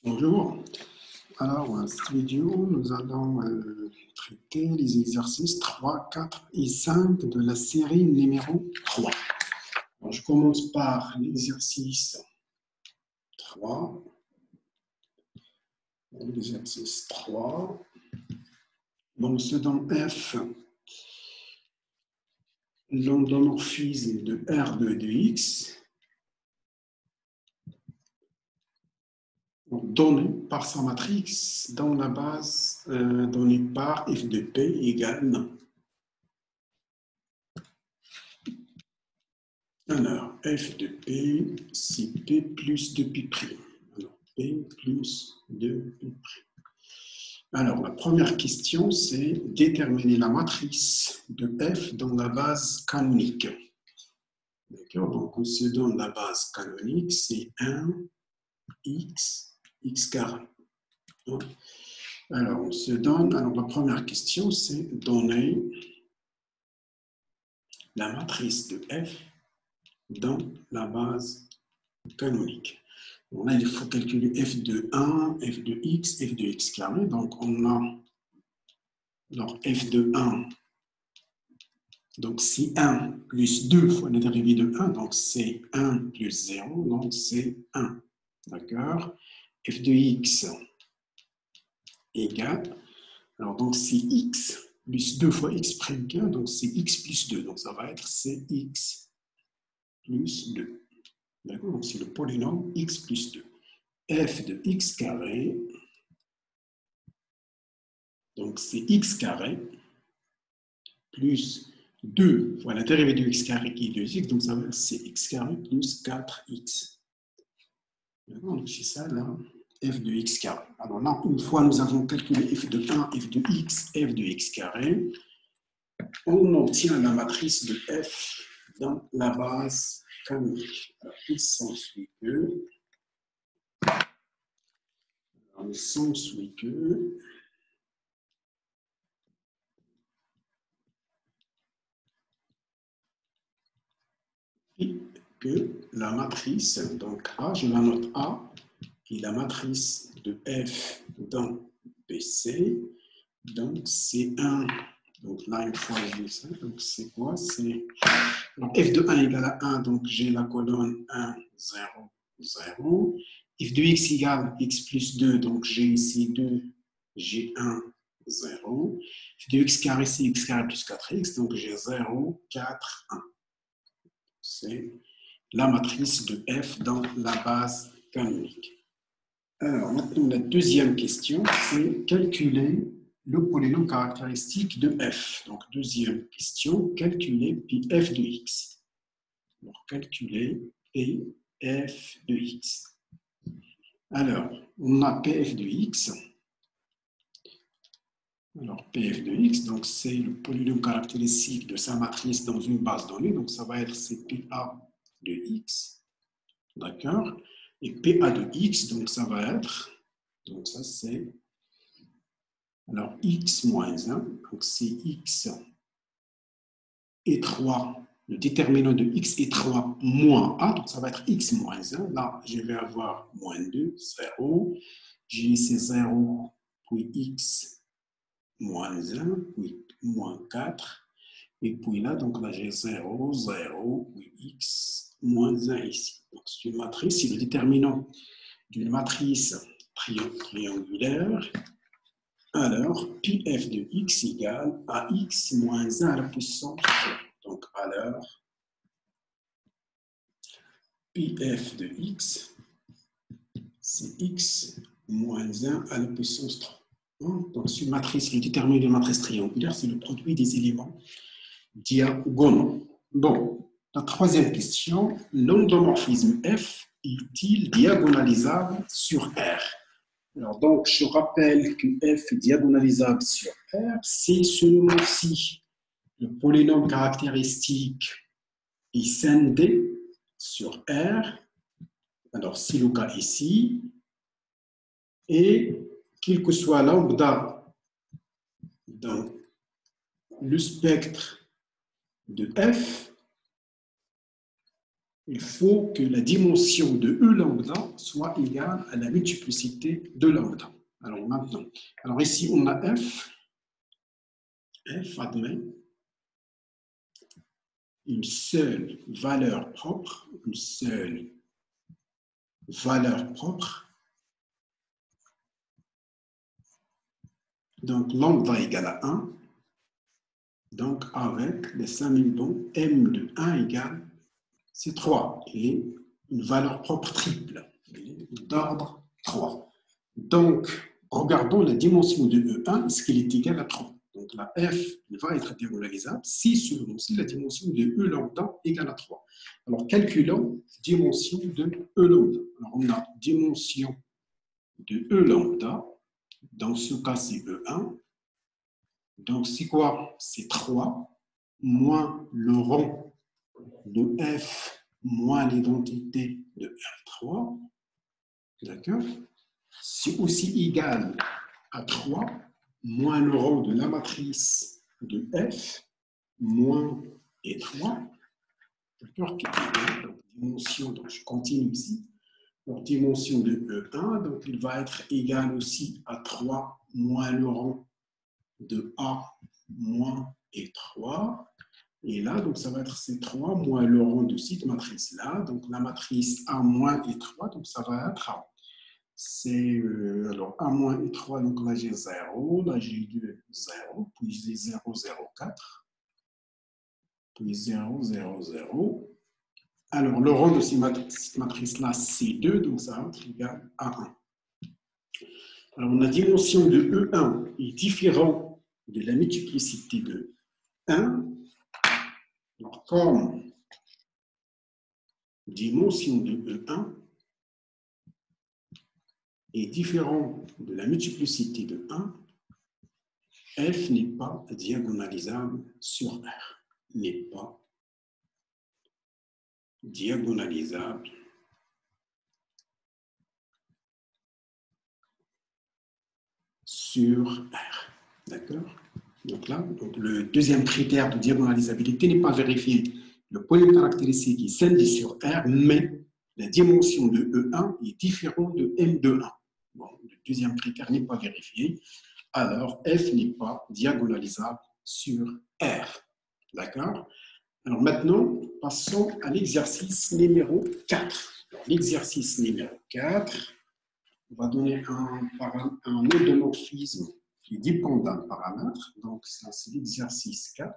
Bonjour. Alors, dans cette vidéo, nous allons traiter les exercices 3, 4 et 5 de la série numéro 3. Alors, je commence par l'exercice 3. L'exercice 3. Donc, ce dans F, l'endomorphisme de R de X, donné par sa matrice dans la base donnée par f de p égale 1. Alors, f de p, c'est p plus 2p'. Alors, p plus 2p'. Alors, la première question, c'est déterminer la matrice de f dans la base canonique. D'accord? Donc, on se donne la base canonique, c'est 1, x, x carré. Alors, on se donne, alors la première question, c'est donner la matrice de f dans la base canonique. Donc là, il faut calculer f de 1, f de x, f de x carré. Donc, on a alors, f de 1. Donc, c'est 1 plus 2 fois la dérivée de 1. Donc, c'est 1 plus 0. Donc, c'est 1. D'accord? F de x égale. Alors, donc, c'est x plus 2 fois x prime. Donc, c'est x plus 2. Donc, ça va être cx plus 2. D'accord? Donc, c'est le polynôme x plus 2. F de x carré. Donc, c'est x carré plus 2 fois la dérivée de x carré qui est 2x, donc ça va être x carré plus 4x. Donc, c'est ça là, f de x carré. Alors là, une fois nous avons calculé f de 1, f de x, f de x carré, on obtient la matrice de f dans la base canonique. Alors, il s'ensuit que la matrice, donc A, je la note A, qui est la matrice de F dans BC, donc c'est 1. Donc là, une fois j'ai ça, donc c'est quoi? C'est F de 1 égale à 1, donc j'ai la colonne 1, 0, 0. F de x égale x plus 2, donc j'ai ici 2, j'ai 1, 0. F de x carré, c'est x carré plus 4x, donc j'ai 0, 4, 1. C'est la matrice de F dans la base canonique. Alors, maintenant, la deuxième question, c'est calculer le polynôme caractéristique de F. Donc, deuxième question, calculer Pf de x. Alors, calculer Pf de x. Alors, on a Pf de x. Alors, Pf de x, donc c'est le polynôme caractéristique de sa matrice dans une base donnée. Donc, ça va être Pa de x. D'accord? Et Pa de x, donc ça va être, donc ça c'est, alors x moins 1, donc c'est x et 3, le déterminant de x est 3 moins a, donc ça va être x moins 1. Là, je vais avoir moins 2, 0. J'ai ici 0, puis x moins 1, puis moins 4. Et puis là, donc là, j'ai 0, 0, puis x moins 1 ici. Donc c'est une matrice, c'est le déterminant d'une matrice triangulaire. Alors, Pf de x égale à x moins 1 à la puissance 3. Donc, alors, Pf de x, c'est x moins 1 à la puissance 3. Donc, c'est une matrice, le déterminant d'une matrice triangulaire, c'est le produit des éléments diagonaux. Bon, la troisième question, l'endomorphisme F est-il diagonalisable sur R? Alors, donc, je rappelle que F est diagonalisable sur R, c'est seulement si le polynôme caractéristique est scindé sur R, alors c'est le cas ici, et quel que soit lambda dans le spectre de F, il faut que la dimension de E lambda soit égale à la multiplicité de lambda. Alors maintenant, alors ici on a F. F admet une seule valeur propre, donc lambda égale à 1, donc avec les samidons m de 1 égale, c'est 3, et une valeur propre triple, d'ordre 3. Donc, regardons la dimension de E1, est-ce qu'elle est égale à 3? Donc la F va être diagonalisable si seulement si la dimension de E lambda égale à 3. Alors, calculons dimension de E lambda. Alors, on a dimension de E lambda, dans ce cas, c'est E1. Donc, c'est quoi? C'est 3 moins le rang de F moins l'identité de R3. D'accord? C'est aussi égal à 3 moins le rang de la matrice de F moins E3. D'accord? Dimension, donc je continue ici. Donc, dimension de E1, donc il va être égal aussi à 3 moins le rang de A moins E3. Et là, donc ça va être C3 moins le rang de cette matrice-là. Donc la matrice A moins E3, donc ça va être A. C'est alors A moins E3, donc là j'ai 0, là j'ai 2, 0, puis j'ai 0, 0, 4, puis 0, 0, 0. Alors le rang de cette matrice-là, c'est 2, donc ça va être égal à 1. Alors la dimension de E1 est différente de la multiplicité de 1. Alors, comme dimension de E1 est différente de la multiplicité de 1, F n'est pas diagonalisable sur R. N'est pas diagonalisable sur R. D'accord? Donc là, donc le deuxième critère de diagonalisabilité n'est pas vérifié. Le polynôme caractéristique est scindé sur R, mais la dimension de E1 est différente de M de 1. Bon, le deuxième critère n'est pas vérifié. Alors, F n'est pas diagonalisable sur R. D'accord? Alors maintenant, passons à l'exercice numéro 4. L'exercice numéro 4 va donner un endomorphisme qui dépend d'un paramètre. Donc, ça, c'est l'exercice 4.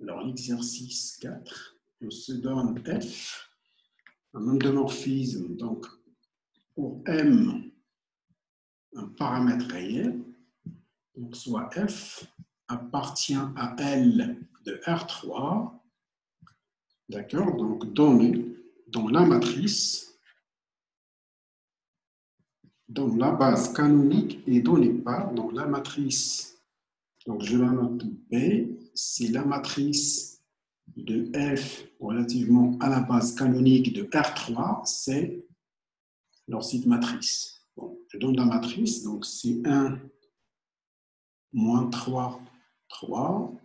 Alors, l'exercice 4, on se donne F, un endomorphisme, donc, pour M, un paramètre réel, donc soit F appartient à L de R3, d'accord, donc donné dans la matrice, dont la base canonique est donnée par, donc la matrice, donc je la note B, c'est la matrice de F relativement à la base canonique de R3, c'est leur site matrice. Bon, je donne la matrice, donc c'est 1, moins 3, 3,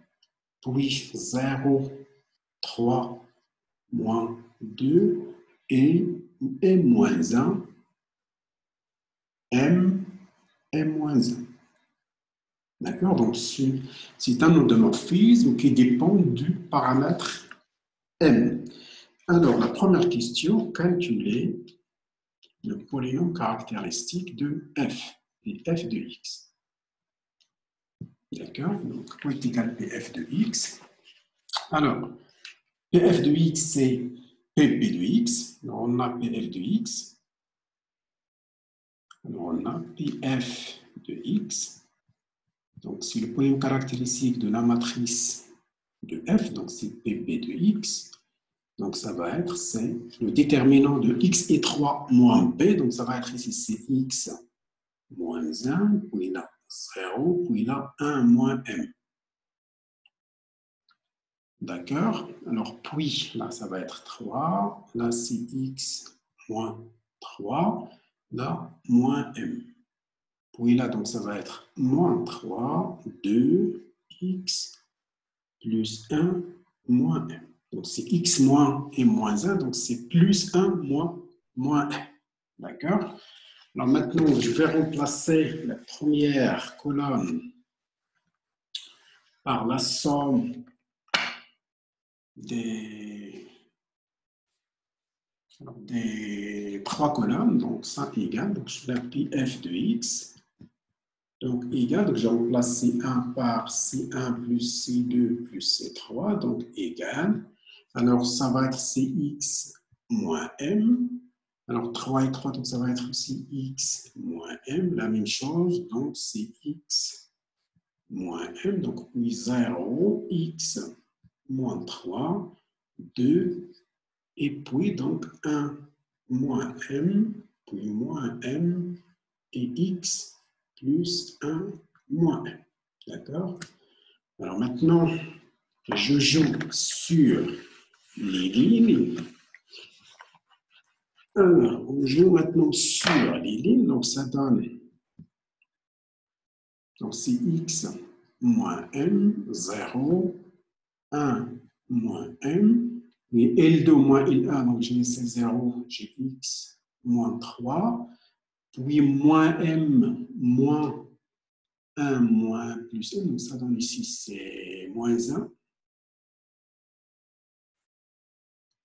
puis 0, 3, moins 2, et M-1, M, M-1. D'accord? Donc, c'est un endomorphisme qui dépend du paramètre M. Alors, la première question, calculer le polynôme caractéristique de F, et F de X. D'accord? Donc, P est égal à Pf de X. Alors, Pf de X, c'est Pp de X. Alors, on a Pf de X. Alors, on a Pf de X. Donc, c'est le polynôme caractéristique de la matrice de F. Donc, c'est Pp de X. Donc, ça va être, c'est le déterminant de X est 3 moins P. Donc, ça va être ici, c'est X moins 1, puis là, 0, puis là, 1 moins M. D'accord? Alors, puis, là, ça va être 3. Là, c'est X moins 3. Là, moins M. Puis là, donc, ça va être moins 3, 2, X plus 1, moins M. Donc, c'est x moins m moins 1, donc c'est plus 1 moins 1. D'accord? Alors maintenant, je vais remplacer la première colonne par la somme des trois colonnes, donc ça égale, donc je l'appelle f de x, donc égal, donc je remplace C1 par C1 plus C2 plus C3, donc égal, alors ça va être Cx moins m, alors 3 et 3, donc ça va être aussi x moins m, la même chose, donc c'est x moins m, donc puis 0, x moins 3, 2, et puis donc 1 moins m, puis moins m, et x plus 1 moins m. D'accord? Alors maintenant, je joue sur les lignes. Alors, on joue maintenant sur les lignes, donc ça donne, donc c'est x moins m, 0, 1 moins m, et L2 moins L1, donc j'ai laissé 0, j'ai x moins 3, puis moins m moins 1 moins plus 1, donc ça donne ici c'est moins 1.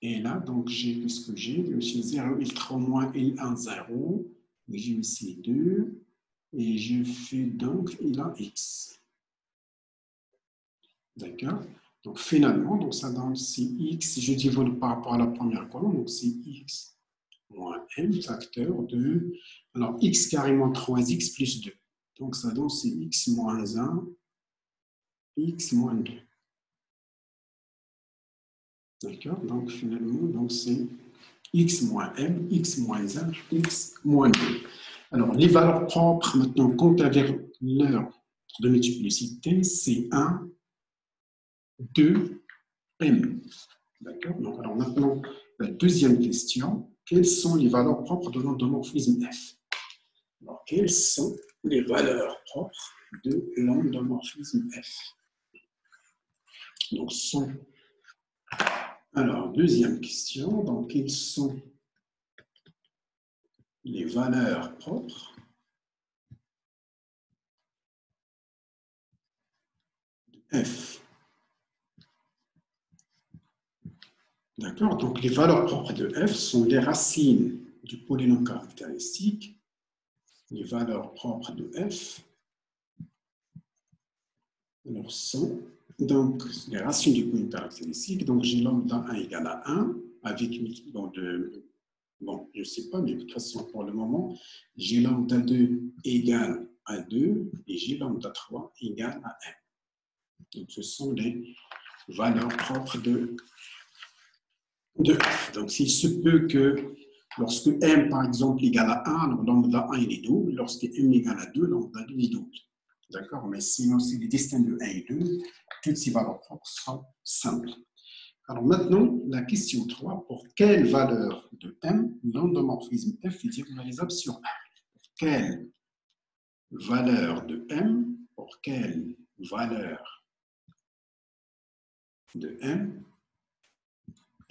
Et là, donc j'ai ce que j'ai, aussi 0, L3 moins L1, 0, j'ai aussi 2, et je fais donc il a x. D'accord? Donc finalement, donc ça donne c'est x, je divise par rapport à la première colonne, donc c'est x moins m facteur de, alors x carrément 3x plus 2. Donc ça donne c'est x moins 1, x moins 2. D'accord? Donc finalement, donc c'est x moins m, x moins 1, x moins 2. Alors les valeurs propres, maintenant, compte avec leur de multiplicité, c'est 1, 2, m. D'accord? Donc, alors maintenant, la deuxième question, quelles sont les valeurs propres de l'endomorphisme F? Alors, quelles sont les valeurs propres de l'endomorphisme F? Donc, alors, deuxième question, donc, quelles sont les valeurs propres de F? D'accord? Donc, les valeurs propres de F sont les racines du polynôme caractéristique. Les valeurs propres de F alors, sont donc les racines du polynôme caractéristique. Donc, j'ai lambda 1 égale à 1 avec bon, je ne sais pas, mais de toute façon, pour le moment, j'ai lambda 2 égale à 2 et j'ai lambda 3 égale à 1. Donc, ce sont les valeurs propres de F. Donc, s'il se peut que lorsque m, par exemple, égale à 1, alors lambda 1 il est double. Lorsque m égale à 2, lambda 2 est double. D'accord? Mais sinon, c'est les destins de 1 et 2. Toutes ces valeurs propres sont simples. Alors maintenant, la question 3, pour quelle valeur de m l'endomorphisme F est diagonalisable sur R? Pour quelle valeur de m, pour quelle valeur de m,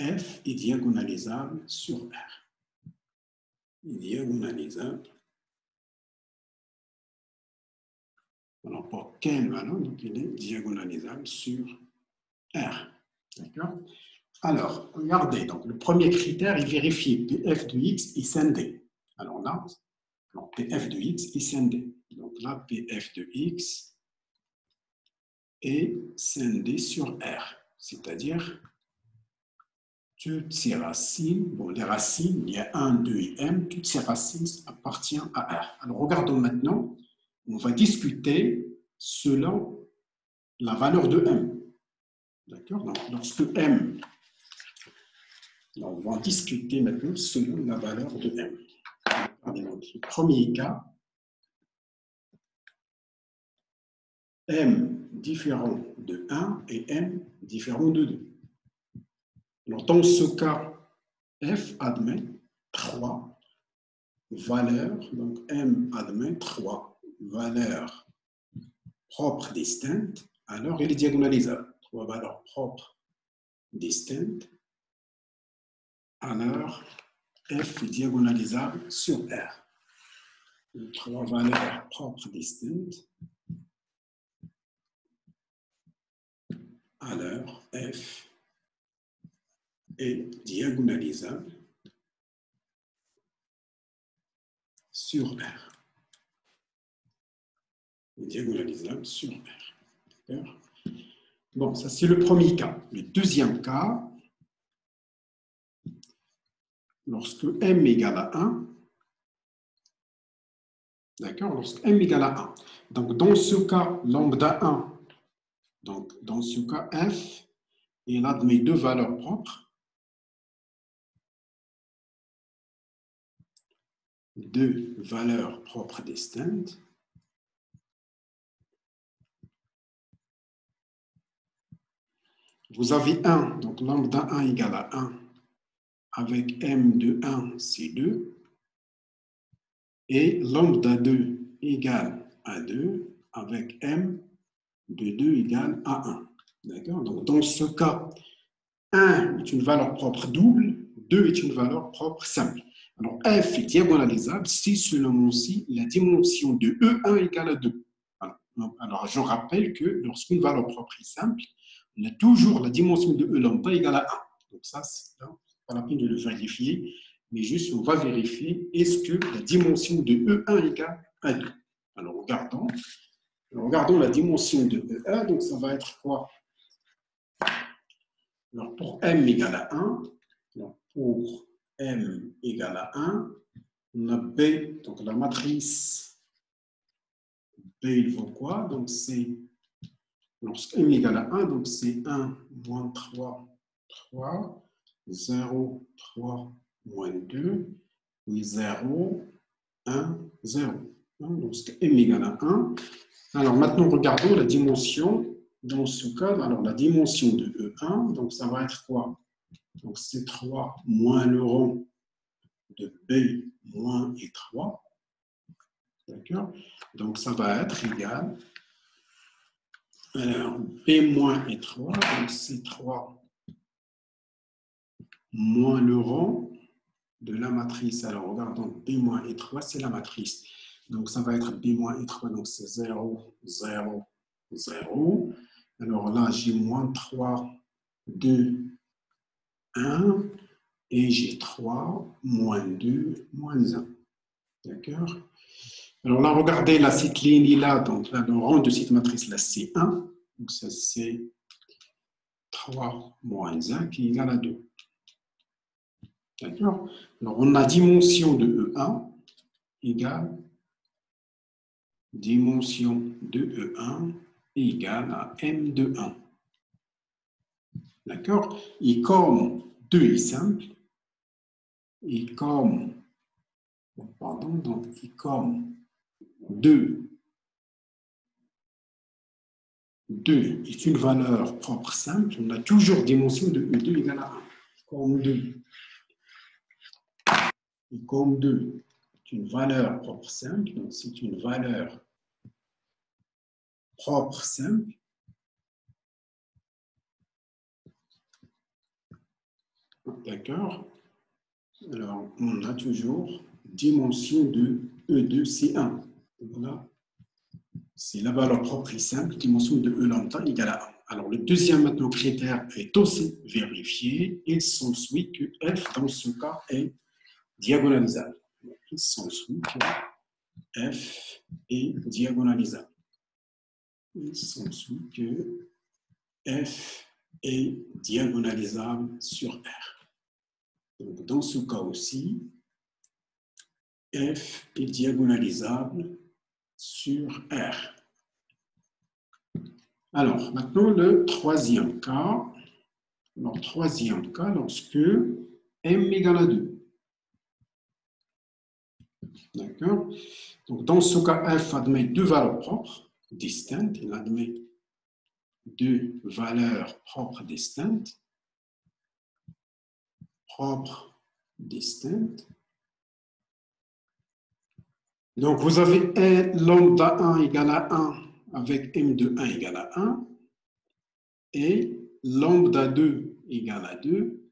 F est diagonalisable sur R? Est diagonalisable. Alors, pour quelle valeur, donc il est diagonalisable sur R? D'accord? Alors, regardez, donc le premier critère est vérifier Pf de x est scindé. Alors là, Pf de x est scindé. Donc là, Pf de x est scindé sur R. C'est-à-dire, toutes ces racines, bon, les racines, il y a 1, 2 et m, toutes ces racines appartiennent à R. Alors, regardons maintenant, on va discuter selon la valeur de m. D'accord? Donc, lorsque m, on va discuter maintenant selon la valeur de m. Dans le premier cas, m différent de 1 et m différent de 2. Alors, dans ce cas, f admet 3 valeurs, donc m admet 3 valeurs propres distinctes, alors il est diagonalisable. 3 valeurs propres distinct, alors F est diagonalisable sur R. Les trois valeurs propres distinctes, alors F est diagonalisable sur R. Diagonalisable sur R. D'accord? Bon, ça c'est le premier cas. Le deuxième cas, lorsque m égale à 1, d'accord, lorsque m égale à 1. Donc, dans ce cas, lambda 1, donc dans ce cas, f, il admet deux valeurs propres, deux valeurs propres distinctes. Vous avez 1, donc lambda 1 égale à 1, avec m de 1, c'est 2. Et lambda 2 égale à 2, avec m de 2 égale à 1. D'accord? Donc, dans ce cas, 1 est une valeur propre double, 2 est une valeur propre simple. Alors, f est diagonalisable si seulement si la dimension de E1 égale à 2. Alors, je rappelle que lorsqu'une valeur propre est simple, on a toujours la dimension de E lambda égale à 1. Donc, ça, c'est pas la peine de le vérifier, mais juste on va vérifier est-ce que la dimension de E1 égale à 2. Alors, regardons la dimension de E1, donc ça va être quoi? Alors, pour m égale à 1, donc pour m égale à 1, on a B, donc la matrice B, il vaut quoi? Donc, c'est, lorsque m égale à 1, donc c'est 1, moins 3, 3, 0, 3, moins 2, puis 0, 1, 0. Donc, m égale à 1. Alors, maintenant, regardons la dimension. Dans ce cas, alors la dimension de E1, donc ça va être quoi? Donc, c'est 3 moins le rang de B moins E3. D'accord? Donc, ça va être égal. Alors, B moins E3, donc c'est 3 moins le rang de la matrice. Alors, regardons, B moins E3, c'est la matrice. Donc, ça va être B moins E3, donc c'est 0, 0, 0. Alors là, j'ai moins 3, 2, 1. Et j'ai 3, moins 2, moins 1. D'accord? Alors là, regardez la cette ligne là, donc là, le rang de cette matrice là, c'est 1. Donc ça, c'est 3 moins 1 qui est égal à 2. D'accord? Alors on a dimension de E1 égale dimension de E1 égale à M de 1. D'accord? Et comme 2 est simple, et comme, pardon, donc et comme 2 est une valeur propre simple, on a toujours dimension de E2 égale à 1. Comme 2. Et comme 2 est une valeur propre simple, donc c'est une valeur propre simple. D'accord? Alors, on a toujours dimension de E2, c'est 1. Voilà. C'est la valeur propre et simple, dimension de E lambda égale à 1. Alors, le deuxième maintenant critère est aussi vérifié. Il s'ensuit que F, dans ce cas, est diagonalisable. Il s'ensuit que F est diagonalisable. Il s'ensuit que F est diagonalisable sur R. Donc, dans ce cas aussi, F est diagonalisable sur R. Alors, maintenant, le troisième cas. Alors, troisième cas, lorsque M égale à 2. D'accord? Donc, dans ce cas, F admet deux valeurs propres distinctes. Il admet deux valeurs propres distinctes. Propres distinctes. Donc, vous avez lambda 1 égale à 1 avec M de 1 égale à 1 et lambda 2 égale à 2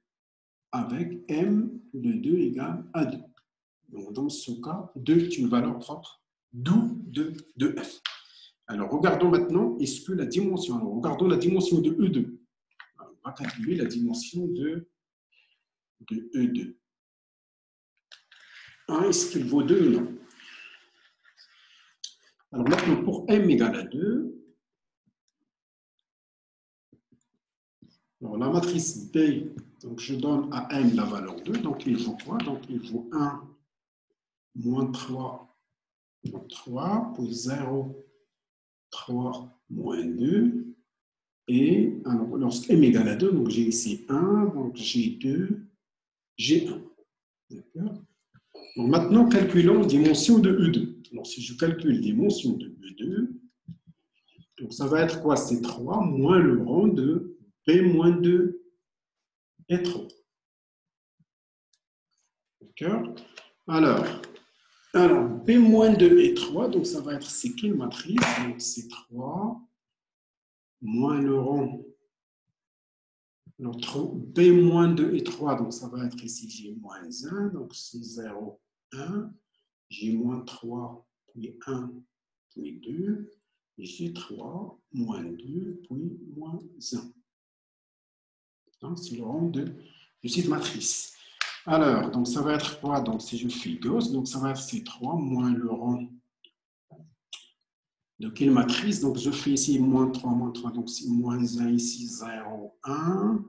avec M de 2 égale à 2. Donc, dans ce cas, 2 est une valeur propre, d'où de F. Alors, regardons maintenant, est-ce que la dimension, alors regardons la dimension de E2. Alors, on va calculer la dimension de E2. 1, est-ce qu'il vaut 2 ou non? Alors maintenant, pour M égale à 2, alors la matrice B, donc je donne à M la valeur 2, donc il vaut quoi? Donc il vaut 1 moins 3, moins 3, puis 0, 3, moins 2. Et alors, lorsque M égale à 2, donc j'ai ici 1, donc j'ai 2, j'ai 1. D'accord? Donc maintenant, calculons dimension de E2. Alors si je calcule dimension de E2, donc ça va être quoi? C'est 3 moins le rang de B-2 et 3. D'accord? Alors, B-2 et 3, donc ça va être, c'est quelle matrice? Donc c'est 3 moins le rang. Alors, B-2 et 3, donc ça va être ici, j'ai moins 1, donc c'est 0, 1. J'ai moins 3, puis 1, puis 2. J'ai 3, moins 2, puis moins 1. Donc, c'est le rang de cette matrice. Alors, donc ça va être quoi? Donc, si je fais Gauss, donc ça va être C3 moins le rang de quelle matrice? Donc, je fais ici moins 3, donc c'est moins 1 ici, 0, 1.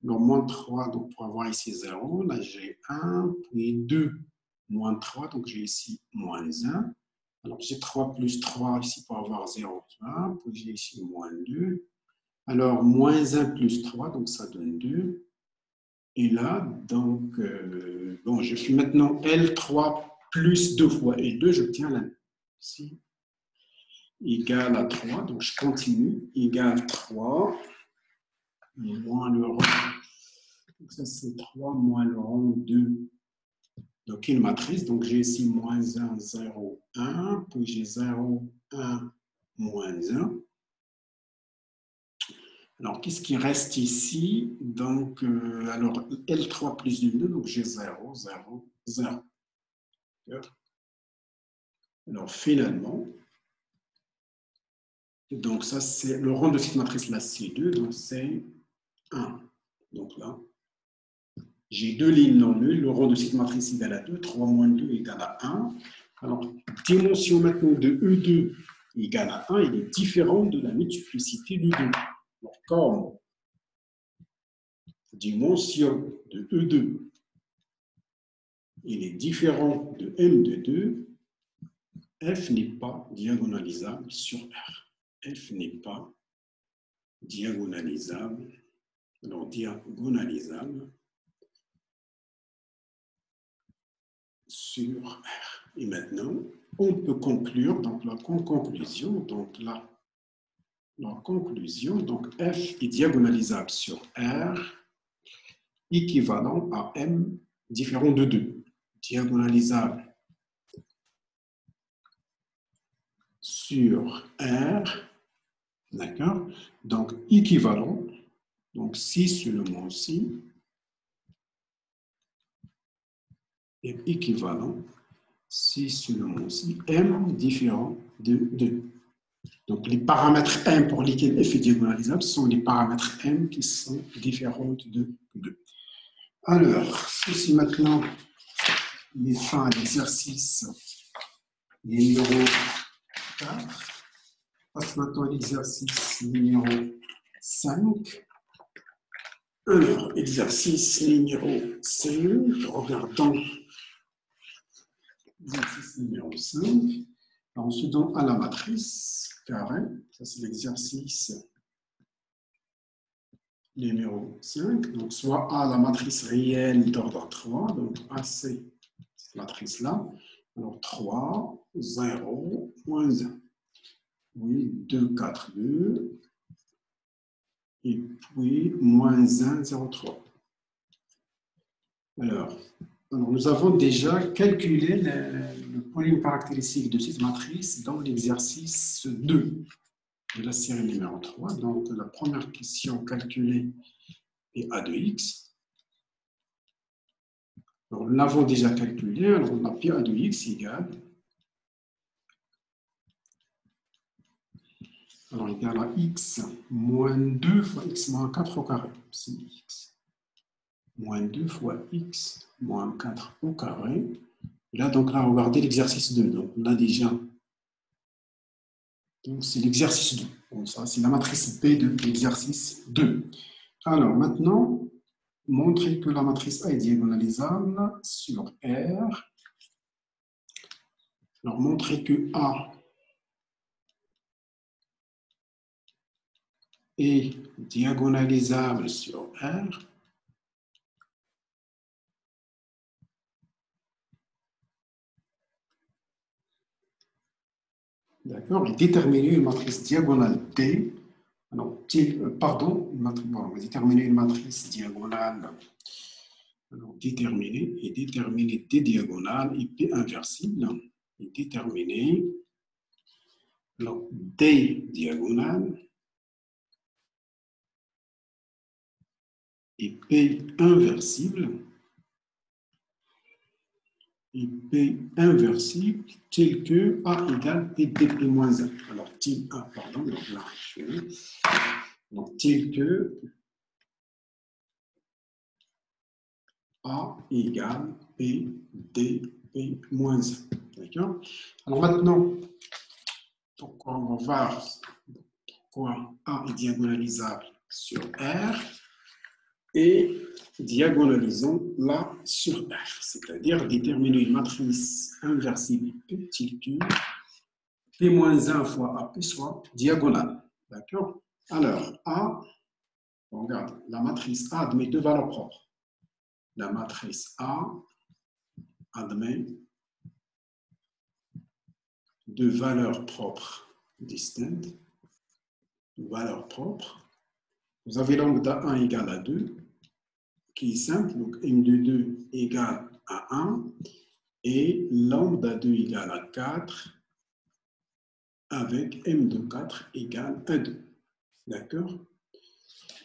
Donc, moins 3, donc pour avoir ici 0, là j'ai 1, puis 2, moins 3, donc j'ai ici moins 1. Alors, j'ai 3 plus 3 ici pour avoir 0, 1, puis j'ai ici moins 2. Alors, moins 1 plus 3, donc ça donne 2. Et là, donc, bon, je fais maintenant L3 plus 2 fois L2, j'obtiens la ici, égale à 3. Donc, je continue, égale 3, moins le rang. Donc, ça, c'est 3 moins le rang 2. Donc, une matrice. Donc, j'ai ici moins 1, 0, 1. Puis, j'ai 0, 1, moins 1. Alors, qu'est-ce qui reste ici? Donc, alors, L3 plus 2, donc j'ai 0, 0, 0. Alors, finalement, donc ça, c'est le rang de cette matrice-là, c'est 2, donc c'est 1. Donc là, j'ai deux lignes non nulles, le rang de cette matrice égale à 2, 3 moins 2 égale à 1. Alors, dimension maintenant de E2 égale à 1, il est différent de la multiplicité de 2. Donc, comme dimension de E2, il est différent de M de 2, F n'est pas diagonalisable sur R. F n'est pas diagonalisable, alors diagonalisable sur R. Et maintenant, on peut conclure, donc la conclusion, donc là, la conclusion, donc F est diagonalisable sur R, équivalent à M différent de 2. Diagonalisable sur R, d'accord? Donc équivalent, donc si seulement si, est équivalent, si seulement si, M différent de 2. Donc, les paramètres M pour lesquels F est diagonalisable sont les paramètres M qui sont différents de 2. Alors, ceci maintenant, les fins d'exercice numéro 4. Passe maintenant à l'exercice numéro 5. Alors, exercice numéro 5. Regardons l'exercice numéro 5. Alors, on se donne à la matrice carré. Ça, c'est l'exercice numéro 5. Donc, soit A, la matrice réelle d'ordre 3. Donc, AC, cette matrice-là. Alors, 3, 0, moins 1. Oui, 2, 4, 2. Et puis, moins 1, 0, 3. Alors, nous avons déjà calculé le polynôme caractéristique de cette matrice dans l'exercice 2 de la série numéro 3. Donc, la première question calculée et A de X. Alors, nous l'avons déjà calculé, alors on a P A de X égale, alors égal à X moins 2 fois X moins 4 au carré. C'est X moins 2 fois X moins 4 au carré. Et là, donc là, regardez l'exercice 2. Donc, on a déjà. Donc, c'est l'exercice 2. Bon, ça, c'est la matrice B de l'exercice 2. Alors, maintenant, montrer que la matrice A est diagonalisable sur R. Alors, montrer que A est diagonalisable sur R. D'accord. Et déterminer une matrice diagonale T. Alors, pardon, on va déterminer une matrice diagonale. Alors, déterminer T diagonale et P inversible. Et déterminer alors, D diagonale et P inversible. Et P inversible tel que A égale PDP moins 1. Alors, tel A, pardon, donc là, je vais. Donc, tel que A égale PDP moins 1. D'accord? Alors maintenant, pourquoi on va voir pourquoi A est diagonalisable sur R et diagonalisons là sur R, c'est-à-dire déterminer une matrice inversible P tel que P-1 fois AP soit diagonale. D'accord? Alors, A, on regarde, la matrice A admet deux valeurs propres. La matrice A admet deux valeurs propres distinctes, valeurs propres. Vous avez lambda 1 égale à 2, qui est simple, donc m de 2 égale à 1, et lambda 2 égale à 4, avec m de 4 égale à 2. D'accord?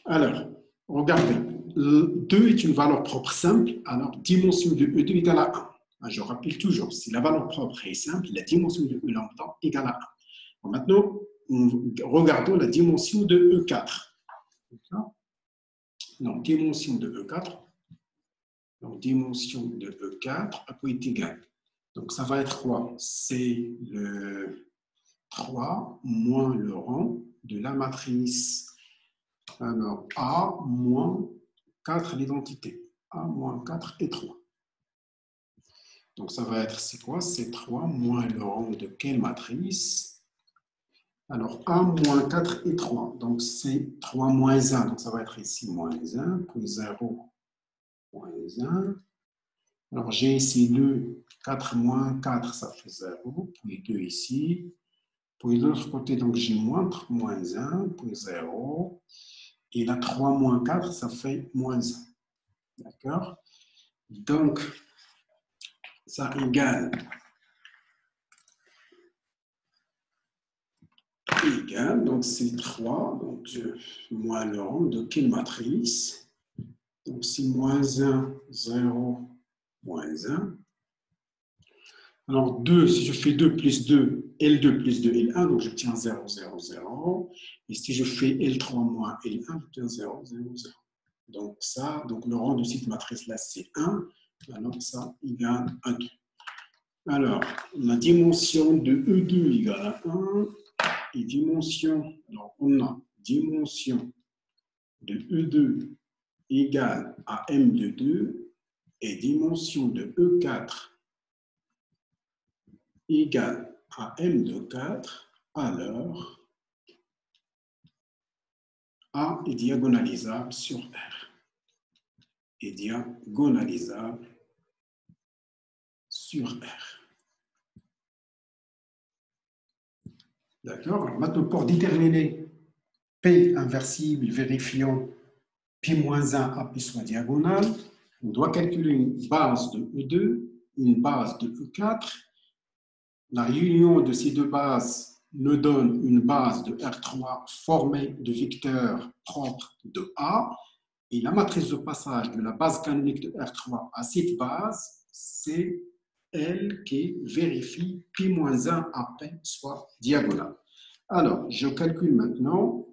Alors, regardez, 2 est une valeur propre simple, alors dimension de E2 égale à 1. Je rappelle toujours, si la valeur propre est simple, la dimension de E lambda égale à 1. Bon, maintenant, regardons la dimension de E4. Donc, dimension de E4. Donc, dimension de E4 peut être égale. Donc, ça va être quoi? C'est le 3 moins le rang de la matrice. Alors, A moins 4 l'identité. A moins 4 et 3. Donc, ça va être, c'est quoi? C'est 3 moins le rang de quelle matrice? Alors, A moins 4 et 3. Donc, c'est 3 moins 1. Donc, ça va être ici moins 1, puis 0, moins 1. Alors, j'ai ici 2, 4 moins 4, ça fait 0, puis 2 ici. Puis de l'autre côté, donc j'ai moins 1, puis 0. Et là, 3 moins 4, ça fait moins 1. D'accord? Donc, ça égale, donc c'est 3, donc moins le rang de quelle matrice? Donc, c'est moins 1, 0, moins 1. Alors, 2, si je fais 2 plus 2, L2 plus 2, L1, donc j'obtiens 0, 0, 0. Et si je fais L3 moins L1, j'obtiens 0, 0, 0. Donc, ça, donc le rang de cette matrice-là, c'est 1. Alors, ça égale à 2. Alors, la dimension de E2 égale à 1. Et dimension, alors on a dimension de E2 égale à M de 2. Et dimension de E4 égale à M de 4, alors A est diagonalisable sur R. Est diagonalisable sur R. D'accord? Maintenant, pour déterminer P inversible, vérifiant P-1 à P soit diagonale, on doit calculer une base de E2, une base de E4. La réunion de ces deux bases nous donne une base de R3 formée de vecteurs propres de A. Et la matrice de passage de la base canonique de R3 à cette base, c'est elle qui vérifie P-1 à P soit diagonale. Alors, je calcule maintenant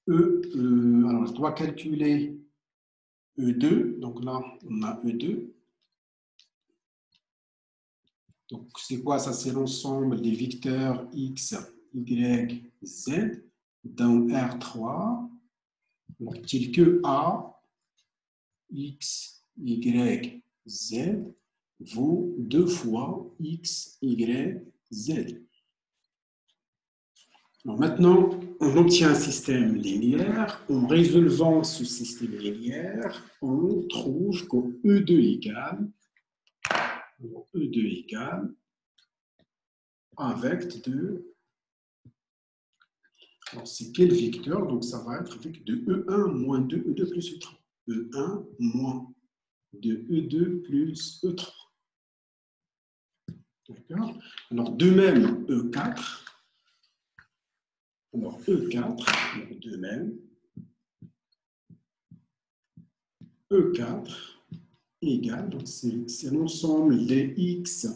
alors, je dois calculer E2. Donc là, on a E2. Donc, c'est quoi ça? C'est l'ensemble des vecteurs X, Y, Z dans R3. Alors, tel que A, X, Y, Z vaut 2 fois X, Y, Z. Alors maintenant, on obtient un système linéaire. En résolvant ce système linéaire, on trouve que E2 égale avec de... Alors c'est quel vecteur? Donc ça va être avec de E1 moins 2 E2 plus E3. E1 moins de E2 plus E3. D'accord? Alors de même E4. Alors E4, de même, E4 égale, donc c'est l'ensemble des X,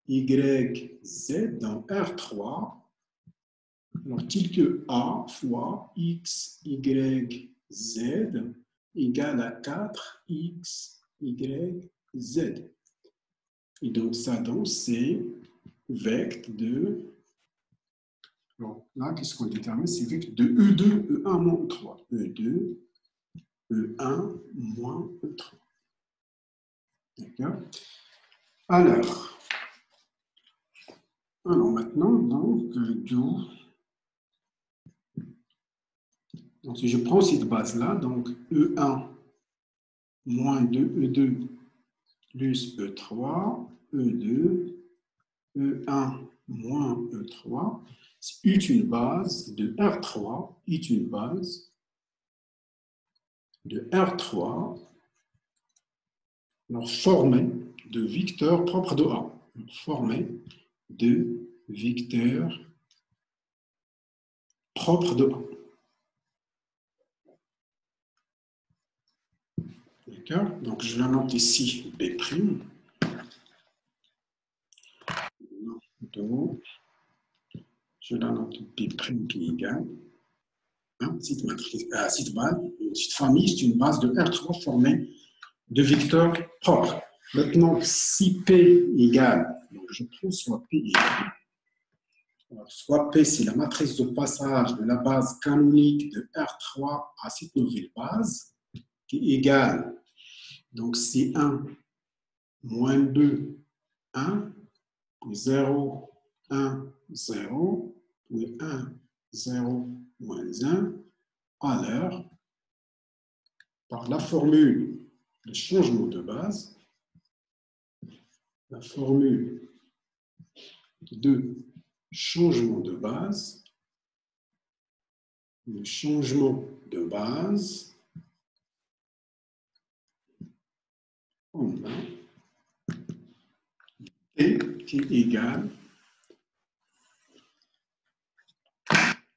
Y, Z dans R3. Alors, tel que A fois X, Y, Z égale à 4 X, Y, Z. Et donc, ça donne C vecte de... Alors là, qu'est-ce qu'on détermine? C'est vecte de E2, E1 moins E3. E2, E1 moins E3. D'accord? Alors maintenant, donc, donc, si je prends cette base-là, donc E1 moins 2, E2 plus E3, E2, E1 moins E3, est une base de R3, est une base de R3 formée de vecteurs propres de A, formée de vecteurs propres de A. D'accord? Donc, je la note ici B'. Donc, je la note B' qui est égale. Cette matrice, cette famille, c'est une base de R3 formée de vecteurs propres. Maintenant, si P égale, donc je prends soit P égale, alors, soit P, c'est la matrice de passage de la base canonique de R3 à cette nouvelle base, qui est égale, donc c'est 1 moins 2, 1, puis 0, 1, 0, puis 1, 0, moins 1, alors, par la formule de changement de base, la formule de changement de base, le changement de base, on a T qui est égal,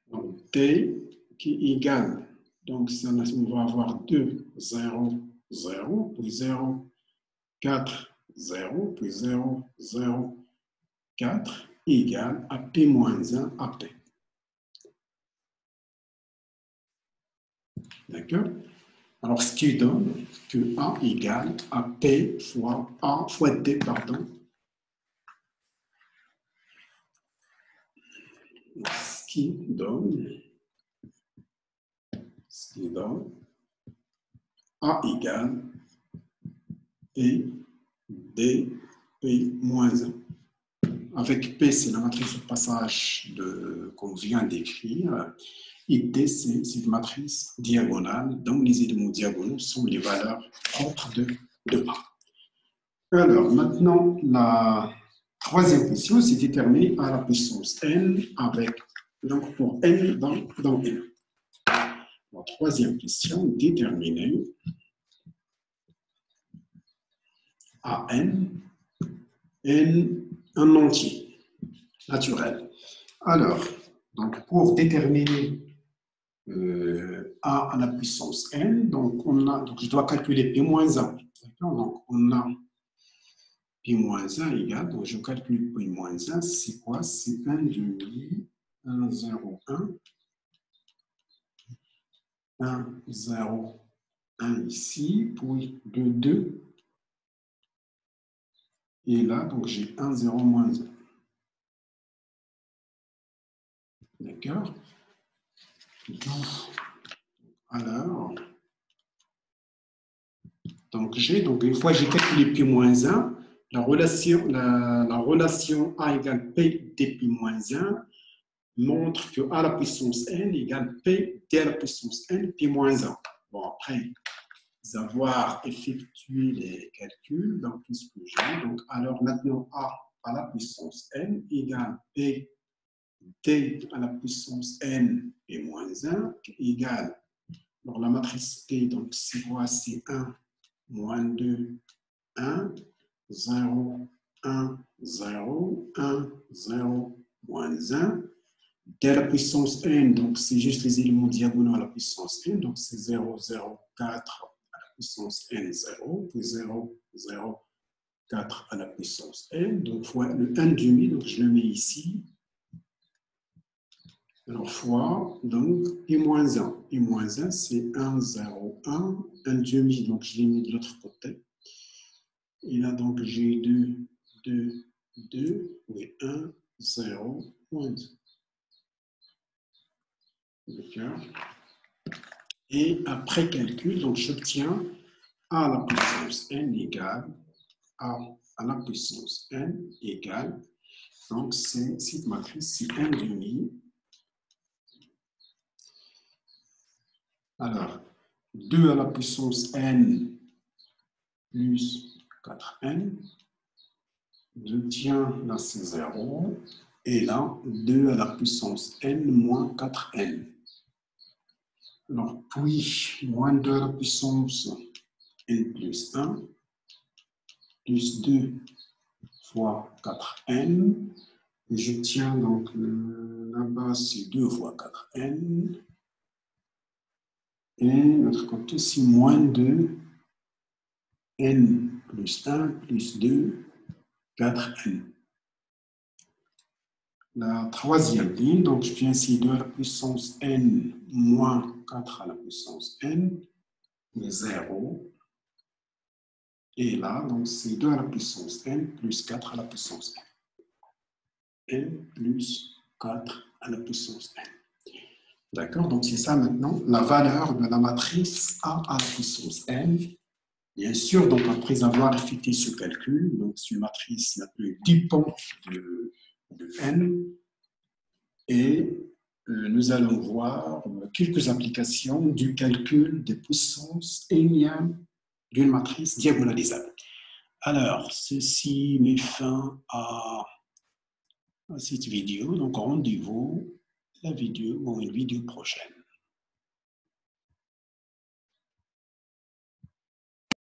donc T qui est égal, donc ça, on va avoir 2, 0, 0, puis 0, 4, 0, puis 0, 0, 4, égale à P moins 1 à P. D'accord? Alors, ce qui donne que A égale à P fois A fois D, pardon. Ce qui donne A égale P D P moins 1. Avec P, c'est la matrice de passage qu'on vient d'écrire. Et D, c'est une matrice diagonale dont les éléments diagonaux sont les valeurs propres de A. Alors, maintenant, la troisième question, c'est déterminer à la puissance n avec, donc pour n dans n. La troisième question, déterminer à n un entier naturel. Alors, donc pour déterminer A à la puissance n. Donc, je dois calculer P-1. Donc, on a P-1 égale, donc je calcule P-1, c'est quoi? C'est 1 demi, 1, 0, 1, 1, 0, 1 ici, puis 2, 2. Et là, donc j'ai 1, 0, moins 1. D'accord? Alors, donc une fois que j'ai calculé P-1, la relation A égale P dP-1 montre que A à la puissance n égale P d à la puissance n P-1. Bon, après avoir effectué les calculs, donc tout ce que j'ai, donc alors maintenant A à la puissance n égale P d à la puissance n P-1 égale, alors la matrice P, donc c'est quoi? C'est 1, moins 2, 1, 0, 1, 0, 1, 0, moins 1. D à la puissance n, donc c'est juste les éléments diagonaux à la puissance n, donc c'est 0, 0, 4 à la puissance n, 0, puis 0, 0, 4 à la puissance n, donc fois le 1 demi, donc je le mets ici, alors fois, donc, P-1, P-1 c'est 1, 0, 1, 1 demi, donc je l'ai mis de l'autre côté, et là donc j'ai 2, 2, 2, et 1, 0, moins 2. D'accord. Et après calcul, donc j'obtiens A à la puissance n égale A à la puissance n égale, donc cette matrice, c'est 1 demi. Alors, 2 à la puissance n plus 4n, j'obtiens là c'est 0, et là 2 à la puissance n moins 4n. Alors, puis, moins 2 à la puissance n plus 1, plus 2 fois 4n. Et j'obtiens donc là-bas, c'est 2 fois 4n. Et l'autre côté, c'est moins 2, n plus 1 plus 2, 4n. La troisième ligne, donc je viens ici 2 à la puissance n moins 4 à la puissance n, et 0. Et là, donc c'est 2 à la puissance n plus 4 à la puissance n. N plus 4 à la puissance n. D'accord? Donc c'est ça maintenant la valeur de la matrice A à la puissance n. Bien sûr, donc après avoir effectué ce calcul, donc c'est une matrice la plus dépend de n. Et nous allons voir quelques applications du calcul des puissances énième d'une matrice diagonalisable. Alors, ceci met fin à cette vidéo. Donc, rendez-vous une vidéo prochaine.